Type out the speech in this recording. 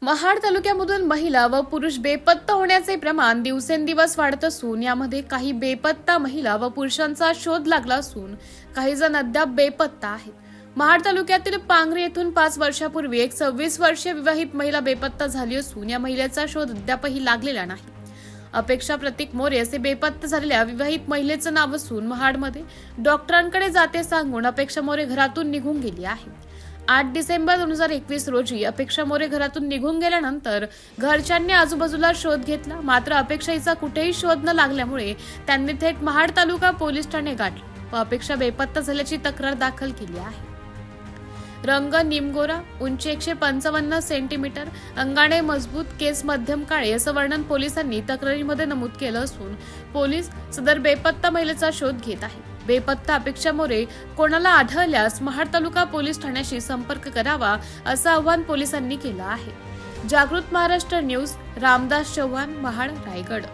महाड तालुक्यामधून महिला व पुरुष बेपत्ता होण्याचे प्रमाण दिवसेंदिवस वाढत असून यामध्ये काही बेपत्ता महिला व पुरुषांचा शोध लागला असून काही जण अद्याप बेपत्ता आहेत. महाड तालुक्यातील पांगरी येथून 5 वर्षापूर्वी एक 26 वर्षीय विवाहित महिला बेपत्ता झाली असून या महिलेचा शोध अद्यापही लागलेला नाही. अपेक्षा प्रतीक मोरे असे बेपत्ता झालेल्या विवाहित महिलेचं नाव असून महाडमध्ये डॉक्टरांकडे जाते सांगून अपेक्षा मोरे घरातून निघून गेली आहे. 8 डिसेंबर 2021 रोजी अपेक्षा मोरे घरातून निघून गेल्यानंतर घरच्यांनी आजूबाजूला शोध घेतला, मात्र अपेक्षा हिचा कुठेही शोध न लागल्यामुळे त्यांनी थेट महाड तालुका पोलीस ठाणे गाठले व अपेक्षा बेपत्ता झाल्याची तक्रार दाखल केली आहे. रंग निमगोरा, उंची 155 सेंटीमीटर, अंगाने मजबूत, केस मध्यम काळे असं वर्णन पोलिसांनी तक्रारीमध्ये नमूद केलं असून पोलीस सदर बेपत्ता महिलेचा शोध घेत आहेत. बेपत्ता अपेक्षा मोरे कोणाला आढळल्यास महाड तालुका पोलीस ठाण्याशी संपर्क करावा असं आवाहन पोलिसांनी केलं आहे. जागृत महाराष्ट्र न्यूज, रामदास चव्हाण, महाड, रायगड.